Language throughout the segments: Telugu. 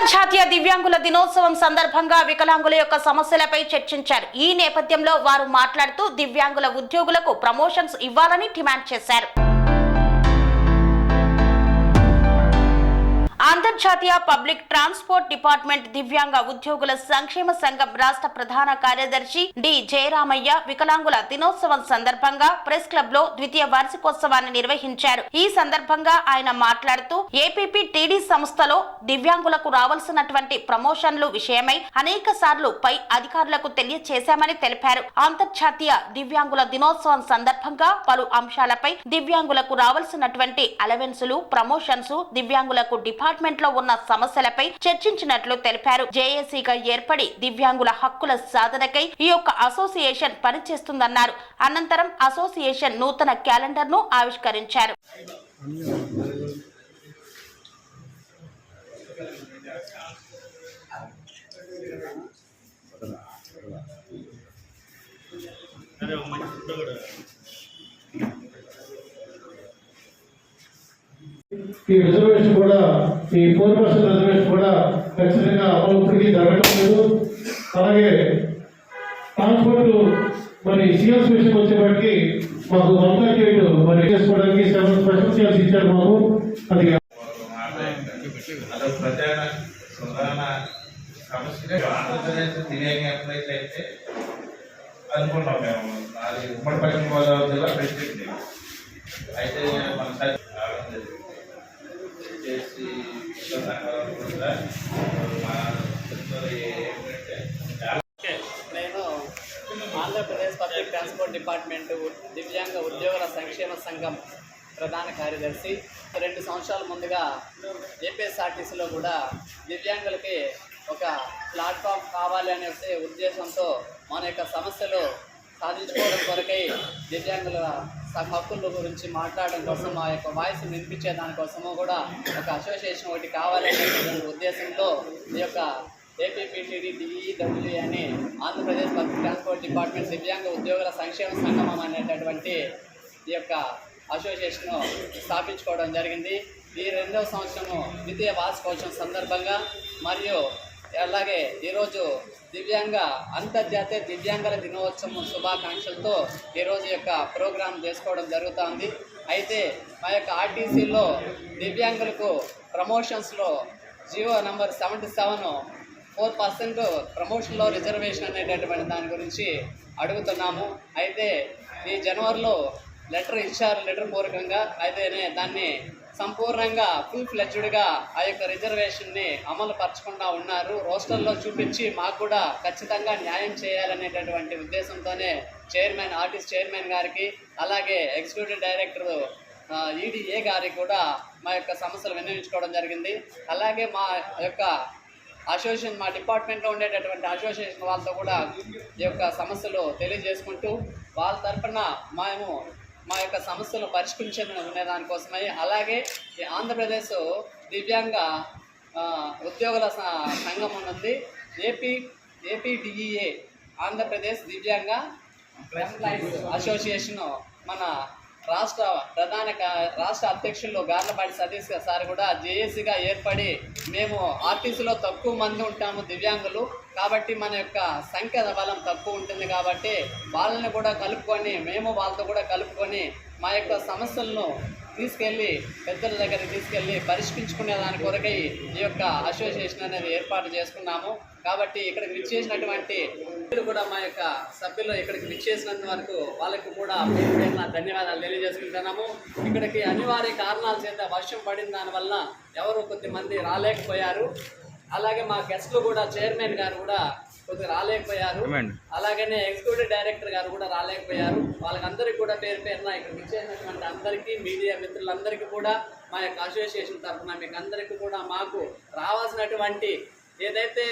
అంతర్జాతీయ దివ్యాంగుల దినోత్సవం సందర్భంగా వికలాంగుల యొక్క సమస్యలపై చర్చించారు. ఈ నేపథ్యంలో వారు మాట్లాడుతూ దివ్యాంగుల ఉద్యోగులకు ప్రమోషన్స్ ఇవ్వాలని డిమాండ్ చేశారు. అంతర్జాతీయ పబ్లిక్ ట్రాన్స్పోర్ట్ డిపార్ట్మెంట్ దివ్యాంగ ఉద్యోగుల సంక్షేమ సంఘం రాష్ట్ర ప్రధాన కార్యదర్శి డి జయరామయ్య వికలాంగుల దినోత్సవం సందర్భంగా ప్రెస్ క్లబ్ లో ద్వితీయ వార్షికోత్సవాన్ని నిర్వహించారు. ఈ సందర్భంగా ఆయన మాట్లాడుతూ ఏపీపీటీడీ సంస్థలో దివ్యాంగులకు రావాల్సినటువంటి ప్రమోషన్లు విషయమై అనేక సార్లు పై అధికారులకు తెలియజేశామని తెలిపారు. అంతర్జాతీయ దివ్యాంగుల దినోత్సవం సందర్భంగా పలు అంశాలపై దివ్యాంగులకు రావాల్సినటువంటి అలవెన్సులు, ప్రమోషన్స్, దివ్యాంగులకు డిపార్ట్మెంట్ లో ఉన్న సమస్యలపై చర్చించినట్లు తెలిపారు. జేఏసీగా ఏర్పడి దివ్యాంగుల హక్కుల సాధనకై ఈ యొక్క అసోసియేషన్ పనిచేస్తుందన్నారు. అనంతరం అసోసియేషన్ నూతన క్యాలెండర్ ను ఆవిష్కరించారు. ఈ రిజర్వేషన్ కూడా ఈ 4% రిజర్వేషన్ కూడా ఖచ్చితంగా అమలు ఇప్పటికీ జరగటం లేదు. అలాగే ట్రాన్స్పోర్ట్ మరి సిఎస్ విషయం వచ్చేప్పటికి మాకు 138 మరి చేసుకోవడానికి 7 స్పెషల్ సిఎస్ ఇచ్చారు మాకు. అది అనుకున్నాం మేము. అది ఉమ్మడి పశ్చిమ గోదావరి జిల్లా ప్రెసిడెంట్ అయితే మన చేసి నేను ఆంధ్రప్రదేశ్ పబ్లిక్ ట్రాన్స్పోర్ట్ డిపార్ట్మెంట్ దివ్యాంగ ఉద్యోగుల సంక్షేమ సంఘం ప్రధాన కార్యదర్శి. 2 సంవత్సరాల ముందుగా ఏపీఎస్ఆర్టీసీలో కూడా దివ్యాంగులకి ఒక ప్లాట్ఫామ్ కావాలి అనే ఉద్దేశంతో మన యొక్క సమస్యలు సాధించుకోవడం కొరకై దివ్యాంగుల హక్కుల గురించి మాట్లాడడం కోసం మా యొక్క వాయిస్ వినిపించే దానికోసము కూడా ఒక అసోసియేషన్ ఒకటి కావాలనే ఉద్దేశంతో ఈ యొక్క ఏపీపీటీడీ డిఈడబ్ల్యూ అని ఆంధ్రప్రదేశ్ పబ్లిక్ ట్రాన్స్పోర్ట్ డిపార్ట్మెంట్ దివ్యాంగ ఉద్యోగుల సంక్షేమ సంఘం అనేటటువంటి ఈ యొక్క అసోసియేషన్ స్థాపించుకోవడం జరిగింది. ఈ 2వ సంవత్సరము ద్వితీయ వార్షికోత్సవం సందర్భంగా మరియు అలాగే ఈరోజు అంతర్జాతీయ దివ్యాంగుల దినోత్సవం శుభాకాంక్షలతో ఈరోజు యొక్క ప్రోగ్రాం చేసుకోవడం జరుగుతుంది. అయితే మా యొక్క ఆర్టీసీలో దివ్యాంగులకు ప్రమోషన్స్లో జియో నంబర్ 77 4% ప్రమోషన్లో రిజర్వేషన్ అనేటటువంటి దాని గురించి అడుగుతున్నాము. అయితే ఈ జనవరిలో లెటర్ ఇచ్చారు, లెటర్ పూర్వకంగా. అయితేనే దాన్ని సంపూర్ణంగా ఫుల్ ఫ్లెడ్జ్డ్గా ఆ యొక్క రిజర్వేషన్ని అమలు పరచకుండా ఉన్నారు. రోస్టర్లో చూపించి మాకు కూడా ఖచ్చితంగా న్యాయం చేయాలనేటటువంటి ఉద్దేశంతోనే ఆర్టీసీ చైర్మన్ గారికి అలాగే ఎగ్జిక్యూటివ్ డైరెక్టర్ ఈడీఏ గారికి కూడా మా యొక్క సమస్యలు విన్నవించుకోవడం జరిగింది. అలాగే మా యొక్క అసోసియేషన్, మా డిపార్ట్మెంట్లో ఉండేటటువంటి అసోసియేషన్ వాళ్ళతో కూడా ఈ యొక్క సమస్యలు తెలియజేసుకుంటూ వాళ్ళ తరఫున మేము మా యొక్క సమస్యలు పరిష్కరించుకునే దానికోసమై అలాగే ఆంధ్రప్రదేశ్ దివ్యాంగ ఉద్యోగుల సంఘం ఉన్నది. ఏపీడిఈఏ ఆంధ్రప్రదేశ్ దివ్యాంగ ఎంప్లాయీస్ అసోసియేషన్ మన రాష్ట్ర అధ్యక్షులు గార్లపాటి సతీష్ సార్ కూడా జేఏసీగా ఏర్పడి మేము ఆర్టీసీలో తక్కువ మంది ఉంటాము దివ్యాంగులు కాబట్టి మన యొక్క సంఖ్య బలం తక్కువ ఉంటుంది కాబట్టి వాళ్ళని కూడా కలుపుకొని మేము వాళ్ళతో కూడా కలుపుకొని మా యొక్క సమస్యలను తీసుకెళ్ళి పెద్దల దగ్గరికి తీసుకెళ్ళి పరిష్కరించుకునే దాని కొరకై ఈ యొక్క అసోసియేషన్ అనేది ఏర్పాటు చేసుకున్నాము. కాబట్టి ఇక్కడికి విచ్చేసినటువంటి కూడా మా యొక్క సభ్యులు ఇక్కడికి విచ్చేసినంత వరకు వాళ్ళకు కూడా పేరున ధన్యవాదాలు తెలియజేసుకుంటున్నాము. ఇక్కడికి అనివార్య కారణాల చేత వర్షం పడిన దానివల్ల ఎవరు కొద్దిమంది రాలేకపోయారు. అలాగే మా గెస్ట్లు కూడా చైర్మన్ గారు కూడా కొద్దిగా రాలేకపోయారు. అలాగనే ఎగ్జిక్యూటివ్ డైరెక్టర్ గారు కూడా రాలేకపోయారు. వాళ్ళకందరికీ కూడా పేరున ఇక్కడ విచ్చేసినటువంటి అందరికీ, మీడియా మిత్రులందరికీ కూడా మా యొక్క అసోసియేషన్ తరఫున మీకు అందరికీ కూడా మాకు రావాల్సినటువంటి ఏదైతే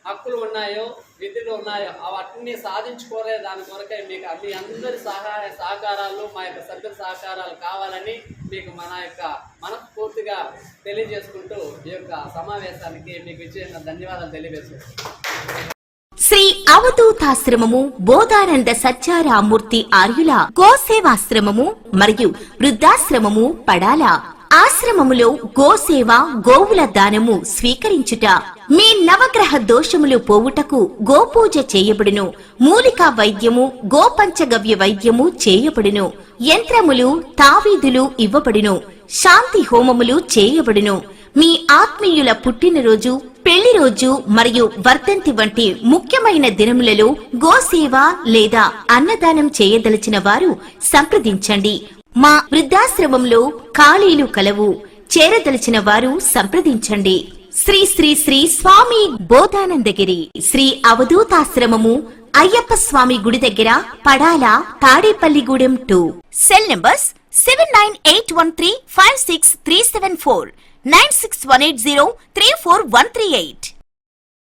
హక్కులు ఉన్నాయో, విధులు ఉన్నాయో అవన్నీ సాధించుకోలే దాని కొరకై మీకు మీ అందరి సహాయ సహకారాలు, మా యొక్క సభ్యుల సహకారాలు కావాలని మీకు మన యొక్క మనస్ఫూర్తిగా తెలియజేసుకుంటూ ఈ యొక్క సమావేశానికి మీకు ఇచ్చిన ధన్యవాదాలు తెలియజేస్తున్నాను. శ్రీ అవధూతాశ్రమము బోధానంద సత్యారామూర్తి ఆర్యుల గోసేవాశ్రమము మరియు వృద్ధాశ్రమము పడాల. ఆశ్రమములో గోసేవ, గోవుల దానము స్వీకరించుట మీ నవగ్రహ దోషములు పోవుటకు గోపూజ చేయబడును. మూలికా వైద్యము, గోపంచగవ్య వైద్యము చేయబడును. యంత్రములు, తావీదులు ఇవ్వబడును. శాంతి హోమములు చేయబడును. మీ ఆత్మీయుల పుట్టినరోజు, పెళ్లి రోజు మరియు వర్ధంతి వంటి ముఖ్యమైన దినములలో గోసేవ లేదా అన్నదానం చేయదలిచిన వారు సంప్రదించండి. మా వృద్ధాశ్రమంలో ఖాళీలు కలవు. చేరదలిచిన వారు సంప్రదించండి. శ్రీ శ్రీ శ్రీ స్వామి బోధానందగిరి శ్రీ అవధూతాశ్రమము, అయ్యప్ప స్వామి గుడి దగ్గర, పడాల, తాడేపల్లిగూడెం 2. Cell numbers 7981356374, 96180341138.